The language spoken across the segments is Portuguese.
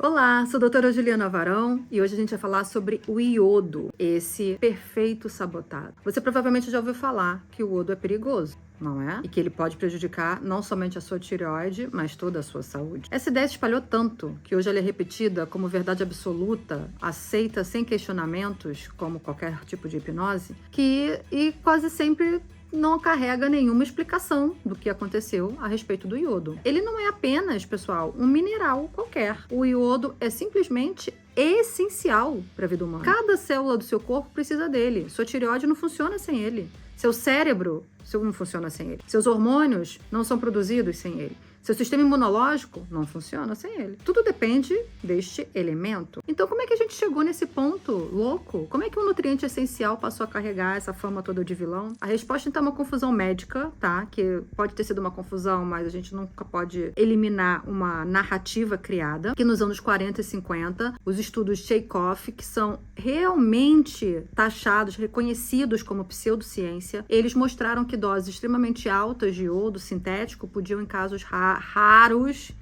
Olá, sou a doutora Juliana Varão e hoje a gente vai falar sobre o iodo, esse perfeito sabotado. Você provavelmente já ouviu falar que o iodo é perigoso, não é? E que ele pode prejudicar não somente a sua tireoide, mas toda a sua saúde. Essa ideia se espalhou tanto que hoje ela é repetida como verdade absoluta, aceita sem questionamentos, como qualquer tipo de hipnose, e quase sempre não carrega nenhuma explicação do que aconteceu a respeito do iodo. Ele não é apenas, pessoal, um mineral qualquer. O iodo é simplesmente essencial para a vida humana. Cada célula do seu corpo precisa dele. Sua tireoide não funciona sem ele. Seu cérebro não funciona sem ele. Seus hormônios não são produzidos sem ele. Seu sistema imunológico não funciona sem ele. Tudo depende deste elemento. Então, como é que a gente chegou nesse ponto louco? Como é que um nutriente essencial passou a carregar essa fama toda de vilão? A resposta, então, é uma confusão médica, tá? Que pode ter sido uma confusão, mas a gente nunca pode eliminar uma narrativa criada. Que nos anos 40 e 50, os estudos Shakeoff, que são realmente taxados, reconhecidos como pseudociência, eles mostraram que doses extremamente altas de iodo sintético podiam, em casos raros,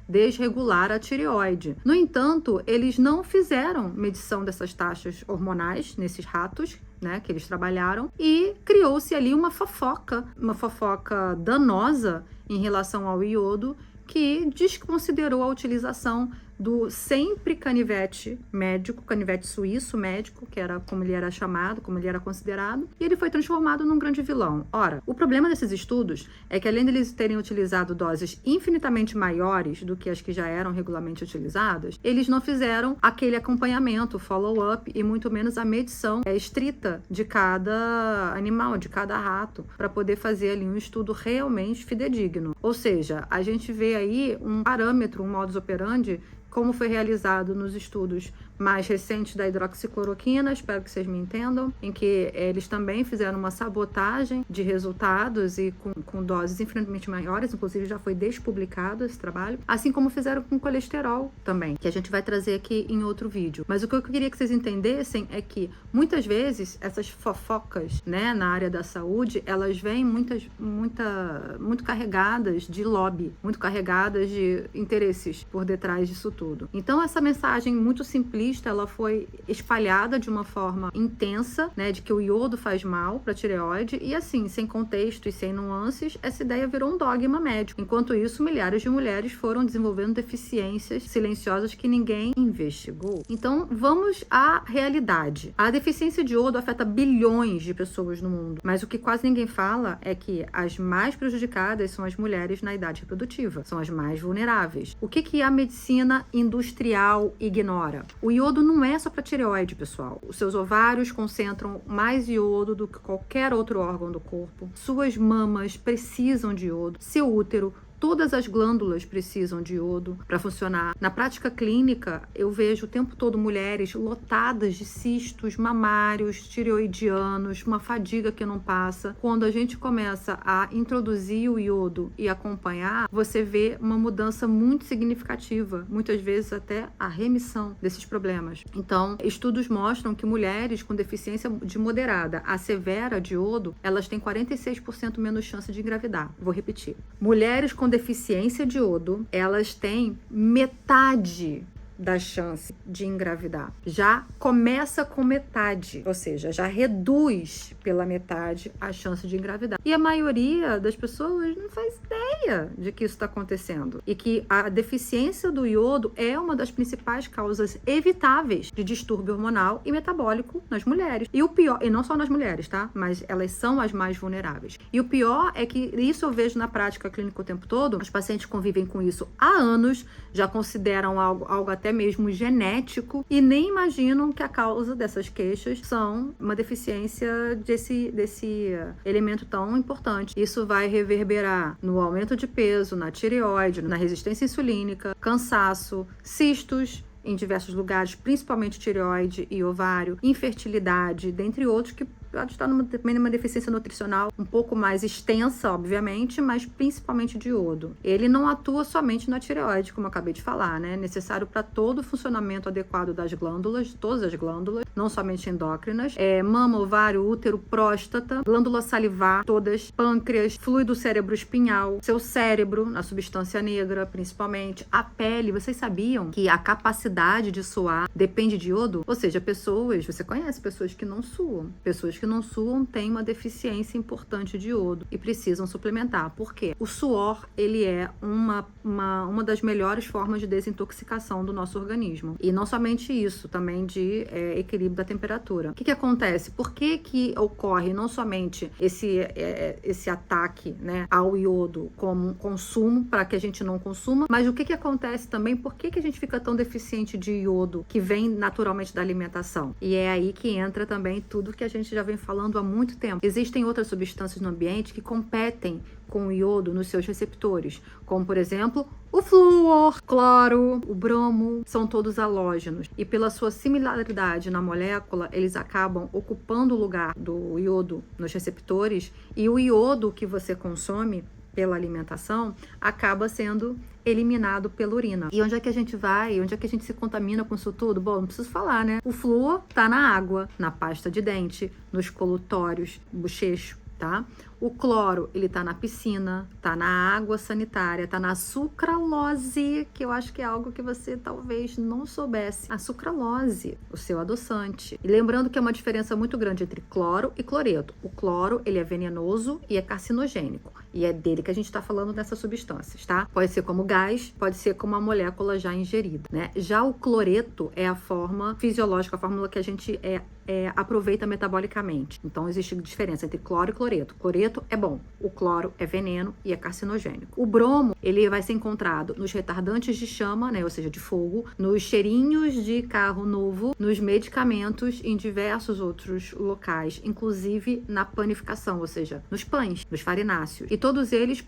desregular a tireoide. No entanto, eles não fizeram medição dessas taxas hormonais nesses ratos, né, que eles trabalharam, e criou-se ali uma fofoca danosa em relação ao iodo, que desconsiderou a utilização do sempre canivete médico, canivete suíço médico, que era como ele era chamado, como ele era considerado, e ele foi transformado num grande vilão. Ora, o problema desses estudos é que, além deles terem utilizado doses infinitamente maiores do que as que já eram regularmente utilizadas, eles não fizeram aquele acompanhamento, follow-up, e muito menos a medição estrita de cada animal, de cada rato, para poder fazer ali um estudo realmente fidedigno. Ou seja, a gente vê aí um parâmetro, um modus operandi, como foi realizado nos estudos mais recentes da hidroxicloroquina, espero que vocês me entendam, em que eles também fizeram uma sabotagem de resultados e com doses infinitamente maiores, inclusive já foi despublicado esse trabalho, assim como fizeram com colesterol também, que a gente vai trazer aqui em outro vídeo. Mas o que eu queria que vocês entendessem é que, muitas vezes, essas fofocas, né, na área da saúde, elas vêm muito carregadas de lobby, muito carregadas de interesses por detrás disso tudo. Então, essa mensagem muito simplista, ela foi espalhada de uma forma intensa, né, de que o iodo faz mal para a tireoide, e assim, sem contexto e sem nuances, essa ideia virou um dogma médico. Enquanto isso, milhares de mulheres foram desenvolvendo deficiências silenciosas que ninguém investigou. Então, vamos à realidade. A deficiência de iodo afeta bilhões de pessoas no mundo, mas o que quase ninguém fala é que as mais prejudicadas são as mulheres na idade reprodutiva, são as mais vulneráveis. O que a medicina industrial ignora? O iodo não é só para tireoide, pessoal. Os seus ovários concentram mais iodo do que qualquer outro órgão do corpo. Suas mamas precisam de iodo. Seu útero, todas as glândulas precisam de iodo para funcionar. Na prática clínica, eu vejo o tempo todo mulheres lotadas de cistos mamários, tireoidianos, uma fadiga que não passa. Quando a gente começa a introduzir o iodo e acompanhar, você vê uma mudança muito significativa, muitas vezes até a remissão desses problemas. Então, estudos mostram que mulheres com deficiência de moderada a severa de iodo, elas têm 46% menos chance de engravidar. Vou repetir. Mulheres com deficiência de iodo, elas têm metade da chance de engravidar. Já começa com metade, ou seja, já reduz pela metade a chance de engravidar. E a maioria das pessoas não faz ideia de que isso está acontecendo. E que a deficiência do iodo é uma das principais causas evitáveis de distúrbio hormonal e metabólico nas mulheres. E o pior, e não só nas mulheres, tá? Mas elas são as mais vulneráveis. E o pior é que isso eu vejo na prática clínica o tempo todo. Os pacientes convivem com isso há anos, já consideram algo até mesmo genético e nem imaginam que a causa dessas queixas são uma deficiência desse elemento tão importante. Isso vai reverberar no aumento de peso, na tireoide, na resistência insulínica, cansaço, cistos em diversos lugares, principalmente tireoide e ovário, infertilidade, dentre outros que pode estar também numa deficiência nutricional um pouco mais extensa, obviamente, mas principalmente de iodo. Ele não atua somente na tireoide, como eu acabei de falar, né? É necessário para todo o funcionamento adequado das glândulas, todas as glândulas, não somente endócrinas, mama, ovário, útero, próstata, glândula salivar, todas, pâncreas, fluido cérebro espinhal, seu cérebro, na substância negra, principalmente, a pele. Vocês sabiam que a capacidade de suar depende de iodo? Ou seja, você conhece pessoas que não suam. Pessoas que não suam têm uma deficiência importante de iodo e precisam suplementar. Por quê? O suor, ele é uma das melhores formas de desintoxicação do nosso organismo. E não somente isso, também de equilíbrio da temperatura. O que acontece? Por que ocorre não somente esse ataque, né, ao iodo como consumo, para que a gente não consuma, mas o que acontece também? Por que a gente fica tão deficiente de iodo que vem naturalmente da alimentação? E é aí que entra também tudo que a gente já vem falando há muito tempo. Existem outras substâncias no ambiente que competem com o iodo nos seus receptores, como por exemplo o flúor, cloro, o bromo, são todos halógenos e pela sua similaridade na molécula, eles acabam ocupando o lugar do iodo nos receptores e o iodo que você consome pela alimentação acaba sendo eliminado pela urina. E onde é que a gente vai? Onde é que a gente se contamina com isso tudo? Bom, não preciso falar, né? O flúor tá na água, na pasta de dente, nos colutórios, bochecho, tá? O cloro, ele tá na piscina, tá na água sanitária, tá na sucralose, que eu acho que é algo que você talvez não soubesse. A sucralose, o seu adoçante. E lembrando que é uma diferença muito grande entre cloro e cloreto. O cloro, ele é venenoso e é carcinogênico. E é dele que a gente está falando nessas substâncias, tá? Pode ser como gás, pode ser como uma molécula já ingerida, né? Já o cloreto é a forma fisiológica, a fórmula que a gente aproveita metabolicamente. Então, existe diferença entre cloro e cloreto. Cloreto é bom, o cloro é veneno e é carcinogênico. O bromo, ele vai ser encontrado nos retardantes de chama, né? Ou seja, de fogo, nos cheirinhos de carro novo, nos medicamentos, em diversos outros locais, inclusive na panificação, ou seja, nos pães, nos farináceos. E todos eles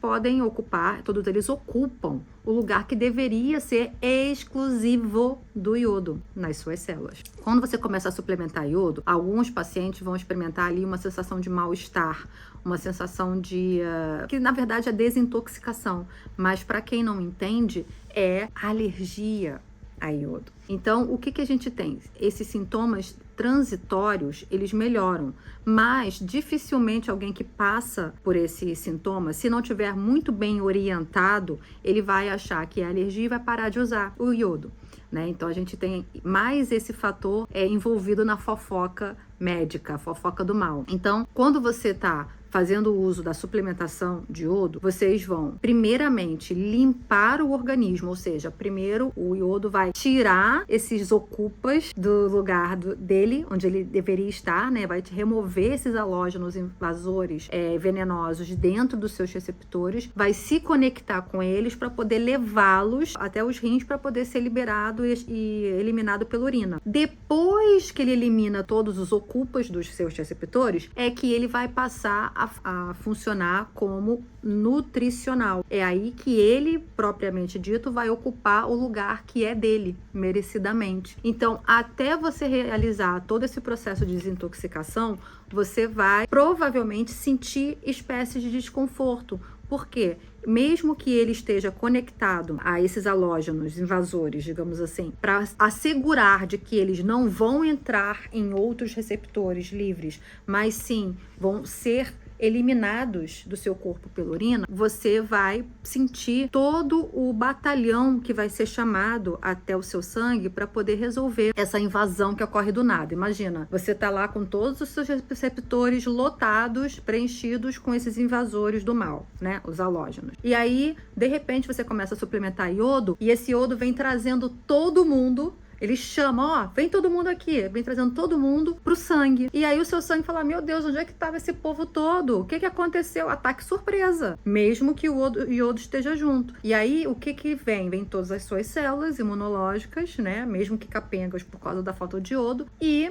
ocupam o lugar que deveria ser exclusivo do iodo nas suas células. Quando você começa a suplementar iodo, alguns pacientes vão experimentar ali uma sensação de mal-estar, uma sensação de que na verdade é desintoxicação, mas para quem não entende é alergia a iodo. Então, o que a gente tem? Esses sintomas transitórios, eles melhoram, mas dificilmente alguém que passa por esse sintoma, se não tiver muito bem orientado, ele vai achar que é alergia e vai parar de usar o iodo, né? Então, a gente tem mais esse fator envolvido na fofoca médica, a fofoca do mal. Então, quando você está fazendo o uso da suplementação de iodo, vocês vão primeiramente limpar o organismo, ou seja, primeiro o iodo vai tirar esses ocupas do lugar dele, onde ele deveria estar, né? Vai remover esses halógenos invasores venenosos dentro dos seus receptores, vai se conectar com eles para poder levá-los até os rins para poder ser liberado e eliminado pela urina. Depois que ele elimina todos os ocupas dos seus receptores, é que ele vai passar a funcionar como nutricional. É aí que ele, propriamente dito, vai ocupar o lugar que é dele, merecidamente. Então, até você realizar todo esse processo de desintoxicação, você vai provavelmente sentir espécies de desconforto. Por quê? Mesmo que ele esteja conectado a esses halógenos invasores, digamos assim, para assegurar de que eles não vão entrar em outros receptores livres, mas sim vão ser eliminados do seu corpo pela urina, você vai sentir todo o batalhão que vai ser chamado até o seu sangue para poder resolver essa invasão que ocorre do nada. Imagina, você tá lá com todos os seus receptores lotados, preenchidos com esses invasores do mal, né? Os halógenos. E aí, de repente, você começa a suplementar iodo e esse iodo vem trazendo todo mundo. Ele chama, vem todo mundo aqui, vem trazendo todo mundo pro sangue. E aí o seu sangue fala, meu Deus, onde é que estava esse povo todo? O que aconteceu? Ataque surpresa, mesmo que o iodo esteja junto. E aí o que vem? Vem todas as suas células imunológicas, né? Mesmo que capengas por causa da falta de iodo. E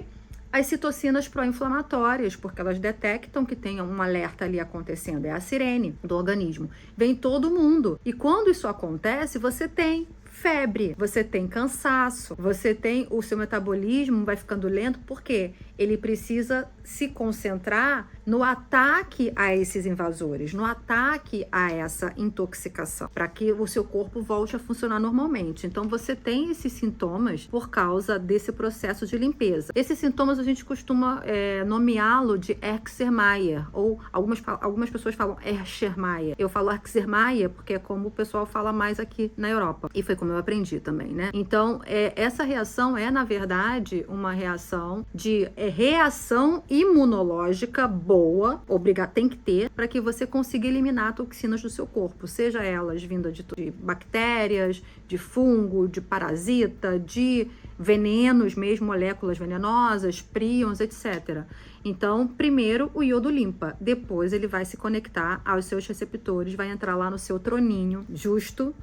as citocinas pró-inflamatórias, porque elas detectam que tem um alerta ali acontecendo. É a sirene do organismo. Vem todo mundo. E quando isso acontece, você tem febre, você tem cansaço, você tem o seu metabolismo vai ficando lento, porque ele precisa se concentrar no ataque a esses invasores, no ataque a essa intoxicação, para que o seu corpo volte a funcionar normalmente. Então você tem esses sintomas por causa desse processo de limpeza. Esses sintomas a gente costuma nomeá-lo de Herxermeier, ou algumas pessoas falam Herxermeier. Eu falo Herxermeier porque é como o pessoal fala mais aqui na Europa, e foi como eu aprendi também, né? Então essa reação é, na verdade, uma reação de reação imunológica boa, tem que ter, para que você consiga eliminar toxinas do seu corpo, seja elas vindas de bactérias, de fungo, de parasita, de venenos mesmo, moléculas venenosas, príons, etc. Então, primeiro o iodo limpa, depois ele vai se conectar aos seus receptores, vai entrar lá no seu troninho,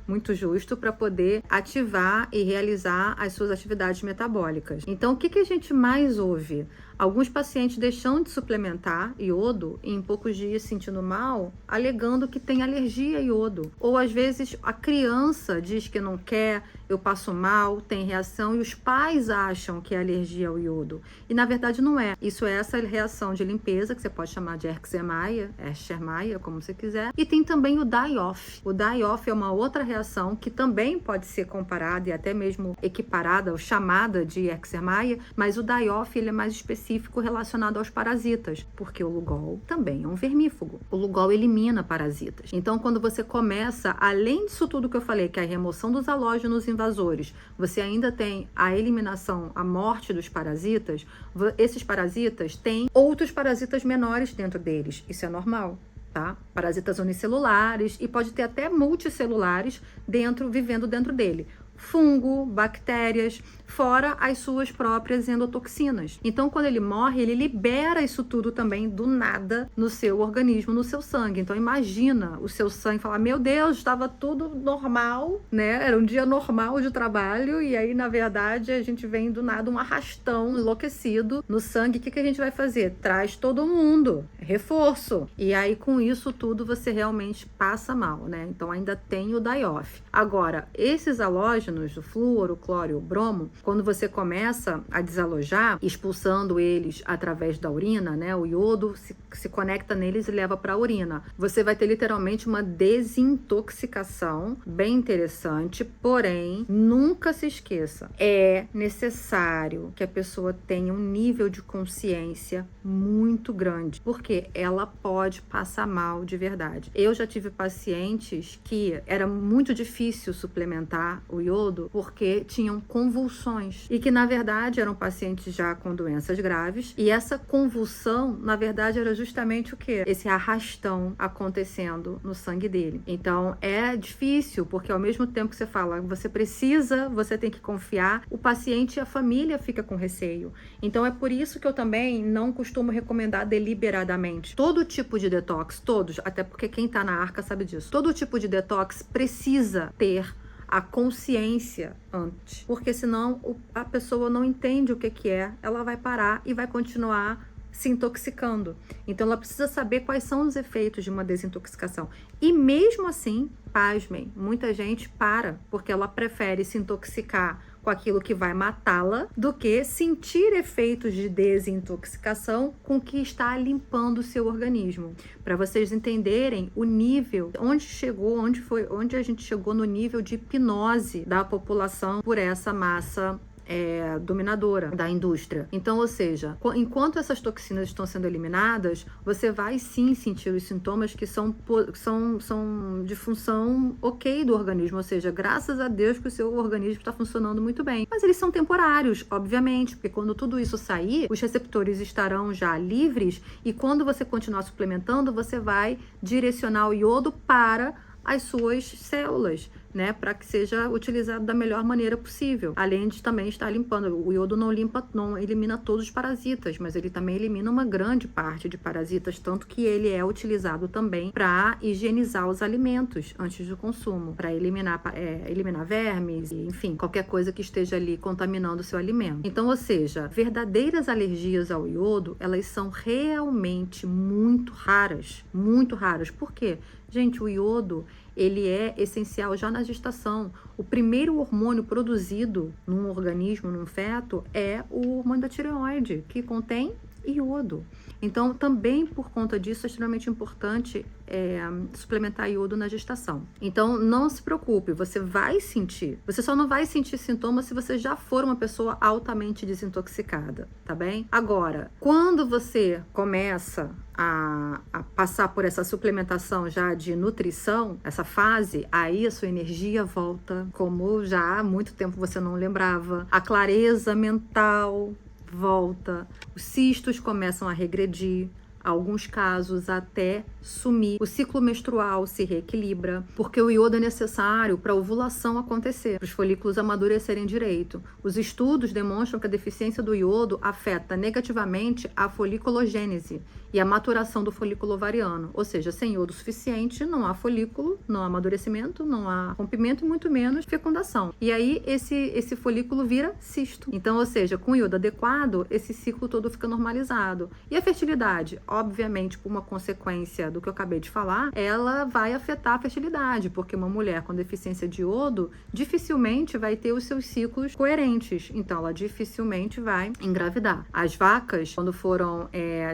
muito justo, para poder ativar e realizar as suas atividades metabólicas. Então, o que a gente mais ouve? Alguns pacientes deixam de suplementar iodo e em poucos dias sentindo mal, alegando que tem alergia a iodo. Ou às vezes a criança diz que não quer, eu passo mal, tem reação, e os pais acham que é alergia ao iodo. E na verdade não é. Isso é essa reação de limpeza, que você pode chamar de Herxermeier, como você quiser. E tem também o die-off. O die-off é uma outra reação que também pode ser comparada e até mesmo equiparada ou chamada de Herxermeier, mas o die-off ele é mais específico relacionado aos parasitas, porque o Lugol também é um vermífugo. O Lugol elimina parasitas. Então, quando você começa, além disso tudo que eu falei, que é a remoção dos halógenos invasores, você ainda tem a eliminação, a morte dos parasitas, esses parasitas têm outros parasitas menores dentro deles. Isso é normal. Tá? Parasitas unicelulares e pode ter até multicelulares vivendo dentro dele. Fungo, bactérias, fora as suas próprias endotoxinas. Então, quando ele morre, ele libera isso tudo também do nada no seu organismo, no seu sangue. Então, imagina o seu sangue falar, meu Deus, estava tudo normal, né? Era um dia normal de trabalho e aí, na verdade, a gente vem do nada um arrastão enlouquecido no sangue. O que a gente vai fazer? Traz todo mundo, reforço. E aí, com isso tudo, você realmente passa mal, né? Então, ainda tem o die-off. Agora, esses halógenos, o flúor, o cloro e o bromo, quando você começa a desalojar, expulsando eles através da urina, né? O iodo se conecta neles e leva para a urina. Você vai ter literalmente uma desintoxicação bem interessante, porém, nunca se esqueça, é necessário que a pessoa tenha um nível de consciência muito grande, porque ela pode passar mal de verdade. Eu já tive pacientes que era muito difícil suplementar o iodo porque tinham convulsões e que na verdade eram pacientes já com doenças graves, e essa convulsão na verdade era justamente o quê? Esse arrastão acontecendo no sangue dele. Então é difícil, porque ao mesmo tempo que você fala, você tem que confiar, o paciente e a família fica com receio. Então é por isso que eu também não costumo recomendar deliberadamente todo tipo de detox, todos, até porque quem tá na arca sabe disso. Todo tipo de detox precisa ter a consciência antes, porque senão a pessoa não entende o que é, ela vai parar e vai continuar se intoxicando. Então ela precisa saber quais são os efeitos de uma desintoxicação. E mesmo assim, pasmem, muita gente para, porque ela prefere se intoxicar com aquilo que vai matá-la, do que sentir efeitos de desintoxicação com o que está limpando o seu organismo. Para vocês entenderem o nível, onde a gente chegou no nível de hipnose da população por essa massa dominadora da indústria. Então, ou seja, enquanto essas toxinas estão sendo eliminadas, você vai sim sentir os sintomas que são de função ok do organismo, ou seja, graças a Deus que o seu organismo está funcionando muito bem. Mas eles são temporários, obviamente, porque quando tudo isso sair, os receptores estarão já livres e quando você continuar suplementando, você vai direcionar o iodo para as suas células, né, para que seja utilizado da melhor maneira possível. Além de também estar limpando, o iodo não elimina todos os parasitas, mas ele também elimina uma grande parte de parasitas, tanto que ele é utilizado também para higienizar os alimentos antes do consumo, para eliminar vermes, enfim, qualquer coisa que esteja ali contaminando o seu alimento. Então, ou seja, verdadeiras alergias ao iodo, elas são realmente muito raras. Por quê? Gente, o iodo, ele é essencial já na gestação. O primeiro hormônio produzido num organismo, num feto, é o hormônio da tireoide, que contém iodo. Então, também por conta disso, é extremamente importante suplementar iodo na gestação. Então, não se preocupe, você vai sentir. Você só não vai sentir sintomas se você já for uma pessoa altamente desintoxicada, tá bem? Agora, quando você começa a passar por essa suplementação já de nutrição, essa fase, aí a sua energia volta, como já há muito tempo você não lembrava. A clareza mental volta, os cistos começam a regredir, alguns casos até sumir. O ciclo menstrual se reequilibra, porque o iodo é necessário para a ovulação acontecer, para os folículos amadurecerem direito. Os estudos demonstram que a deficiência do iodo afeta negativamente a foliculogênese e a maturação do folículo ovariano. Ou seja, sem iodo suficiente, não há folículo, não há amadurecimento, não há rompimento e muito menos fecundação. E aí esse folículo vira cisto. Então, ou seja, com o iodo adequado, esse ciclo todo fica normalizado. E a fertilidade? Obviamente, por uma consequência do que eu acabei de falar, ela vai afetar a fertilidade, porque uma mulher com deficiência de iodo dificilmente vai ter os seus ciclos coerentes. Então, ela dificilmente vai engravidar. As vacas, quando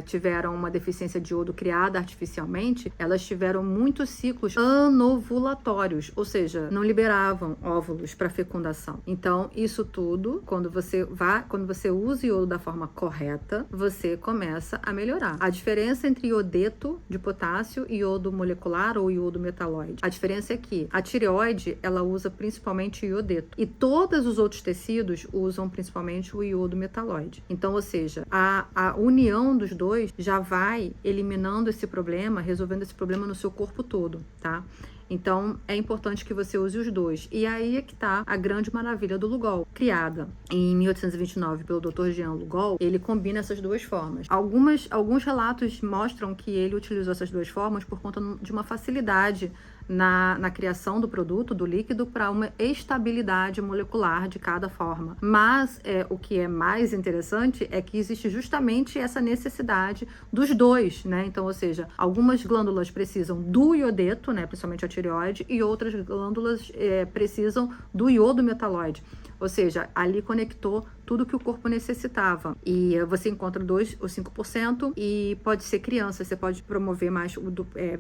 tiveram uma deficiência de iodo criada artificialmente, elas tiveram muitos ciclos anovulatórios, ou seja, não liberavam óvulos para fecundação. Então, isso tudo, quando você usa o iodo da forma correta, você começa a melhorar. A diferença entre iodeto de potássio e iodo molecular ou iodo metalóide. A diferença é que a tireoide, ela usa principalmente o iodeto e todos os outros tecidos usam principalmente o iodo metalóide. Então, ou seja, a união dos dois já vai eliminando esse problema, resolvendo esse problema no seu corpo todo, tá? Então, é importante que você use os dois. E aí é que tá a grande maravilha do Lugol. Criada em 1829 pelo Dr. Jean Lugol, ele combina essas duas formas. Alguns relatos mostram que ele utilizou essas duas formas por conta de uma facilidade na criação do produto, do líquido, para uma estabilidade molecular de cada forma. Mas o que é mais interessante é que existe justamente essa necessidade dos dois, né? Então, ou seja, algumas glândulas precisam do iodeto, né? Principalmente a tireoide, e outras glândulas precisam do iodo metalóide. Ou seja, ali conectou tudo que o corpo necessitava. E você encontra os 5%, e pode ser criança, você pode promover mais,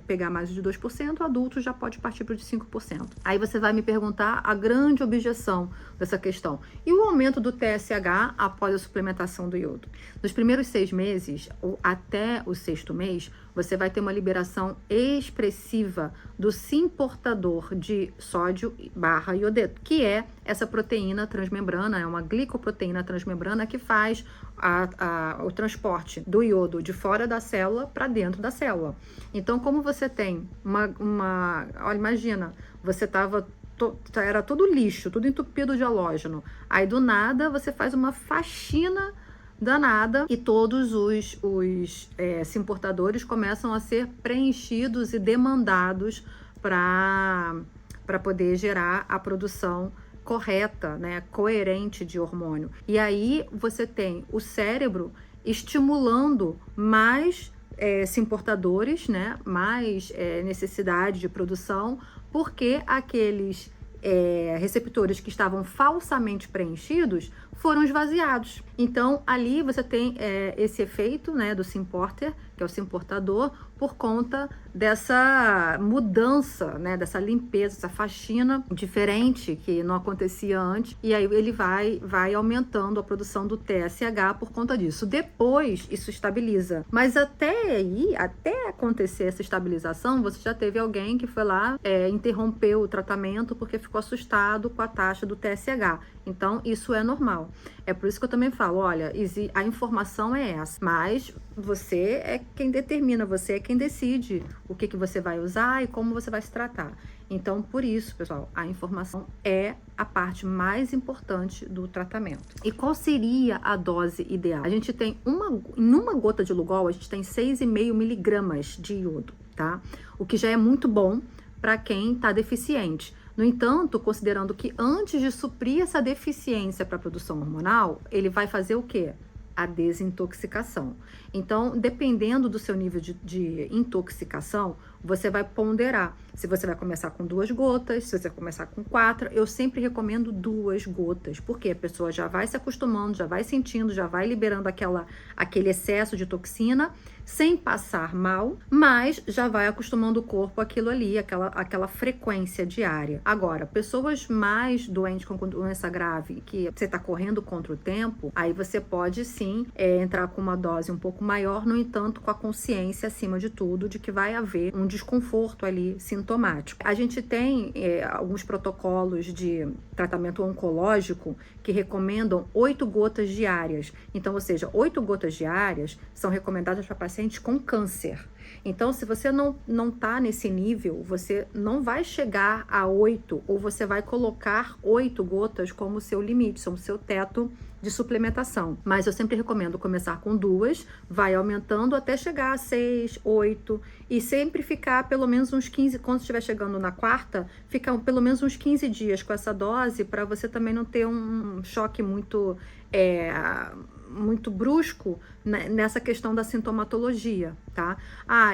pegar mais de 2%, adulto já pode partir para de 5%. Aí você vai me perguntar a grande objeção dessa questão. E o aumento do TSH após a suplementação do iodo? Nos primeiros 6 meses, ou até o 6º mês, você vai ter uma liberação expressiva do simportador de sódio / iodeto, que é essa proteína transmembrana, é uma glicoproteína transmembrana que faz o transporte do iodo de fora da célula para dentro da célula. Então, como você tem olha, imagina, você era todo lixo, tudo entupido de halógeno, aí do nada você faz uma faxina danada e todos os simportadores começam a ser preenchidos e demandados para poder gerar a produção correta, né, coerente de hormônio. E aí você tem o cérebro estimulando mais simportadores, né, mais necessidade de produção, porque aqueles receptores que estavam falsamente preenchidos foram esvaziados. Então, ali você tem esse efeito, né, do simporter, que é o simportador, por conta dessa mudança, né, dessa limpeza, essa faxina diferente que não acontecia antes, e aí ele vai aumentando a produção do TSH por conta disso. Depois, isso estabiliza. Mas até acontecer essa estabilização, você já teve alguém que foi lá, interrompeu o tratamento porque ficou assustado com a taxa do TSH. Então, isso é normal. É por isso que eu também falo, olha, a informação é essa, mas você é quem determina, você é quem decide o que você vai usar e como você vai se tratar. Então, por isso, pessoal, a informação é a parte mais importante do tratamento. E qual seria a dose ideal? A gente tem em uma gota de Lugol, a gente tem 6,5 miligramas de iodo, tá? O que já é muito bom para quem está deficiente. No entanto, considerando que antes de suprir essa deficiência para a produção hormonal, ele vai fazer o quê? a desintoxicação. Então, dependendo do seu nível de intoxicação, você vai ponderar. Se você vai começar com 2 gotas, se você vai começar com 4, eu sempre recomendo 2 gotas, porque a pessoa já vai se acostumando, já vai sentindo, já vai liberando aquele excesso de toxina, sem passar mal, mas já vai acostumando o corpo àquilo ali, aquela frequência diária. Agora, pessoas mais doentes com doença grave, que você está correndo contra o tempo, aí você pode sim entrar com uma dose um pouco maior, no entanto, com a consciência, acima de tudo, de que vai haver um desconforto ali sintomático. A gente tem alguns protocolos de tratamento oncológico que recomendam 8 gotas diárias. Então, ou seja, 8 gotas diárias são recomendadas para pacientes com câncer. Então, se você não está nesse nível, você não vai chegar a 8, ou você vai colocar 8 gotas como seu limite, como seu teto de suplementação. Mas eu sempre recomendo começar com 2, vai aumentando até chegar a 6, 8, e sempre ficar pelo menos uns 15, quando estiver chegando na 4ª, ficar pelo menos uns 15 dias com essa dose, para você também não ter um choque muito brusco nessa questão da sintomatologia, tá?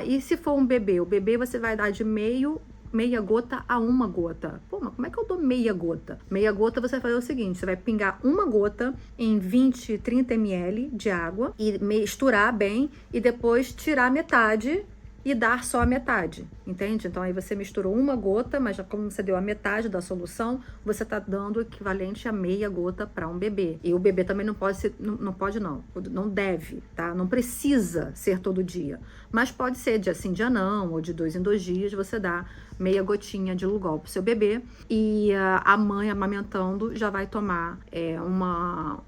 E se for um bebê? O bebê você vai dar de meia gota a 1 gota. Pô, mas como é que eu dou meia gota? Meia gota você vai fazer o seguinte, você vai pingar 1 gota em 20, 30 ml de água e misturar bem e depois tirar metade e dar só a metade, entende? Então aí você misturou 1 gota, mas já como você deu a metade da solução, você está dando o equivalente a meia gota para um bebê. E o bebê também não deve, tá? Não precisa ser todo dia, mas pode ser dia sim, dia não, ou de 2 em 2 dias, você dá meia gotinha de Lugol pro seu bebê, e a mãe amamentando já vai tomar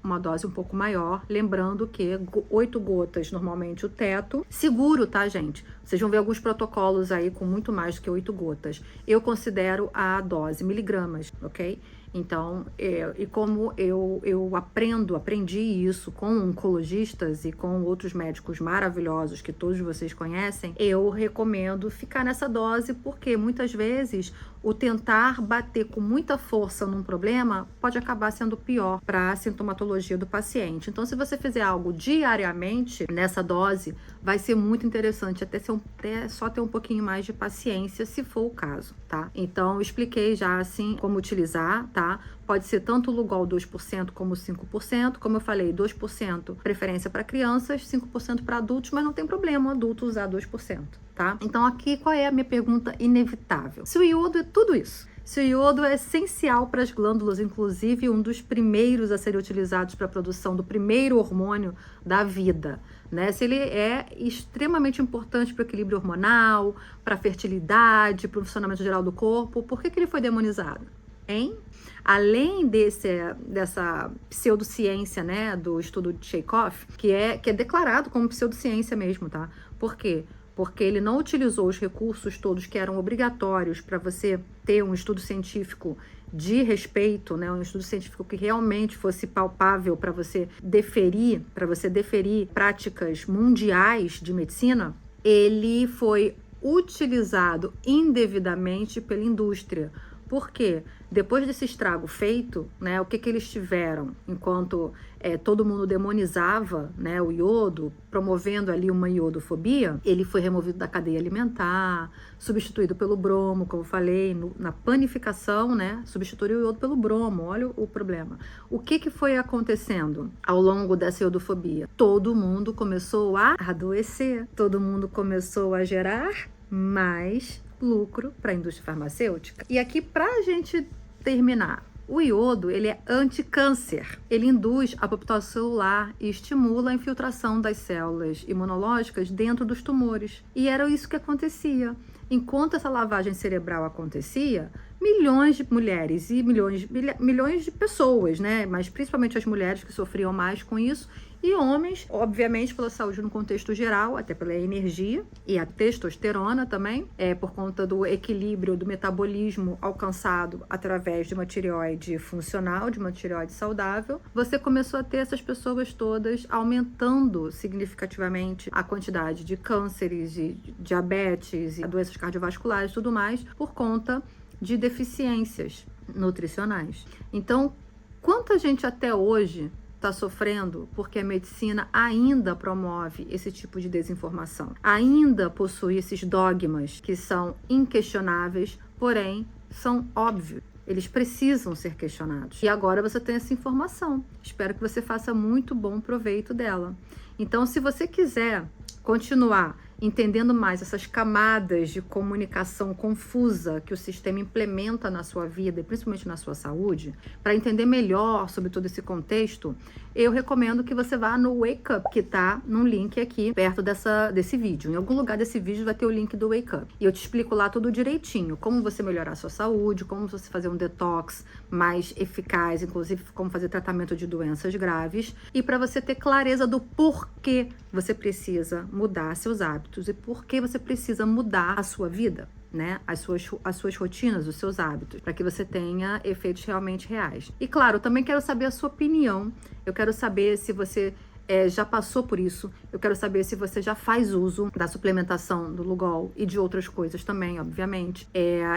uma dose um pouco maior, lembrando que 8 gotas normalmente o teto, seguro, tá, gente? Vocês vão ver alguns protocolos aí com muito mais do que 8 gotas. Eu considero a dose miligramas, ok? Então, e como eu aprendi isso com oncologistas e com outros médicos maravilhosos que todos vocês conhecem, eu recomendo ficar nessa dose, porque muitas vezes o tentar bater com muita força num problema pode acabar sendo pior para a sintomatologia do paciente. Então, se você fizer algo diariamente nessa dose, vai ser muito interessante, até só ter um pouquinho mais de paciência, se for o caso, tá? Então, eu expliquei já assim como utilizar, tá? Pode ser tanto o Lugol 2% como 5%, como eu falei, 2% preferência para crianças, 5% para adultos, mas não tem problema o adulto usar 2%, tá? Então aqui qual é a minha pergunta inevitável? Se o iodo é tudo isso, se o iodo é essencial para as glândulas, inclusive um dos primeiros a serem utilizados para a produção do primeiro hormônio da vida, né? Se ele é extremamente importante para o equilíbrio hormonal, para a fertilidade, para o funcionamento geral do corpo, por que ele foi demonizado? Hein? Além dessa pseudociência, né, do estudo de Chekhov, que é declarado como pseudociência mesmo, tá? Por quê? Porque ele não utilizou os recursos todos que eram obrigatórios para você ter um estudo científico de respeito, né, um estudo científico que realmente fosse palpável para você deferir práticas mundiais de medicina. Ele foi utilizado indevidamente pela indústria. Por quê? Depois desse estrago feito, né, o que eles tiveram enquanto todo mundo demonizava, né, o iodo, promovendo ali uma iodofobia, ele foi removido da cadeia alimentar, substituído pelo bromo, como eu falei, na panificação, né, substituiu o iodo pelo bromo. Olha o problema. O que foi acontecendo ao longo dessa iodofobia? Todo mundo começou a adoecer, todo mundo começou a gerar mais lucro para a indústria farmacêutica. E aqui, para a gente terminar, o iodo, ele é anticâncer. Ele induz a apoptose celular e estimula a infiltração das células imunológicas dentro dos tumores. E era isso que acontecia. Enquanto essa lavagem cerebral acontecia, milhões de mulheres e milhões de pessoas, né? Mas principalmente as mulheres que sofriam mais com isso, e homens, obviamente, pela saúde no contexto geral, até pela energia e a testosterona também, por conta do equilíbrio do metabolismo alcançado através de uma tireoide funcional, de uma tireoide saudável, você começou a ter essas pessoas todas aumentando significativamente a quantidade de cânceres, de diabetes, e doenças cardiovasculares e tudo mais, por conta de deficiências nutricionais. Então, quanta gente até hoje está sofrendo porque a medicina ainda promove esse tipo de desinformação. Ainda possui esses dogmas que são inquestionáveis, porém são óbvios. Eles precisam ser questionados. E agora você tem essa informação. Espero que você faça muito bom proveito dela. Então, se você quiser continuar entendendo mais essas camadas de comunicação confusa que o sistema implementa na sua vida e principalmente na sua saúde, para entender melhor sobre todo esse contexto, eu recomendo que você vá no Wake Up, que tá num link aqui perto desse vídeo. Em algum lugar desse vídeo vai ter o link do Wake Up. E eu te explico lá tudo direitinho, como você melhorar a sua saúde, como você fazer um detox mais eficaz, inclusive como fazer tratamento de doenças graves, e para você ter clareza do porquê você precisa mudar seus hábitos e por que você precisa mudar a sua vida, né? As suas rotinas, os seus hábitos, para que você tenha efeitos realmente reais. E claro, também quero saber a sua opinião. Eu quero saber se você já passou por isso. Eu quero saber se você já faz uso da suplementação do Lugol e de outras coisas também, obviamente.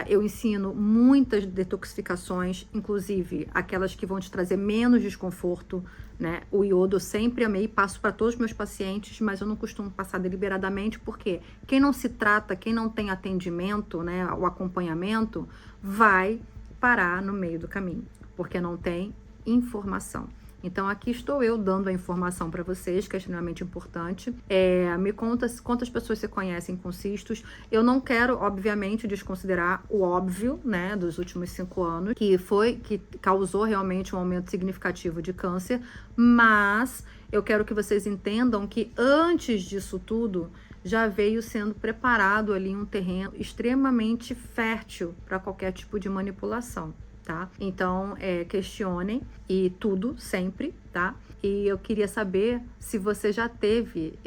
Eu ensino muitas detoxificações, inclusive aquelas que vão te trazer menos desconforto, né? O iodo eu sempre amei, passo para todos os meus pacientes, mas eu não costumo passar deliberadamente, porque quem não se trata, quem não tem atendimento, né, o acompanhamento, vai parar no meio do caminho, porque não tem informação. Então, aqui estou eu dando a informação para vocês, que é extremamente importante. Me conta quantas pessoas você conhecem com cistos. Eu não quero, obviamente, desconsiderar o óbvio, né, dos últimos 5 anos, que causou realmente um aumento significativo de câncer, mas eu quero que vocês entendam que antes disso tudo, já veio sendo preparado ali um terreno extremamente fértil para qualquer tipo de manipulação. Tá? Então, questionem e tudo, sempre, tá? E eu queria saber se você já teve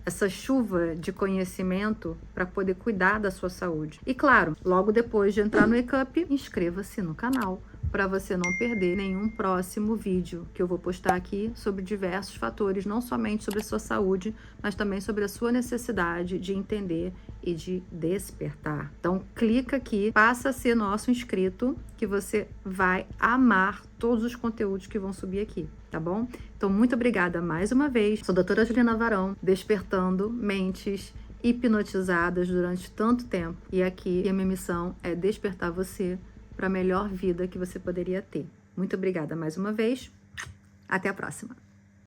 essa chuva de conhecimento para poder cuidar da sua saúde. E claro, logo depois de entrar no Wake Up, inscreva-se no canal para você não perder nenhum próximo vídeo que eu vou postar aqui sobre diversos fatores, não somente sobre a sua saúde, mas também sobre a sua necessidade de entender e de despertar. Então, clica aqui, passa a ser nosso inscrito, que você vai amar todos os conteúdos que vão subir aqui, tá bom? Então, muito obrigada mais uma vez. Sou a doutora Juliana Varão, despertando mentes hipnotizadas durante tanto tempo. E aqui a minha missão é despertar você para a melhor vida que você poderia ter. Muito obrigada mais uma vez. Até a próxima.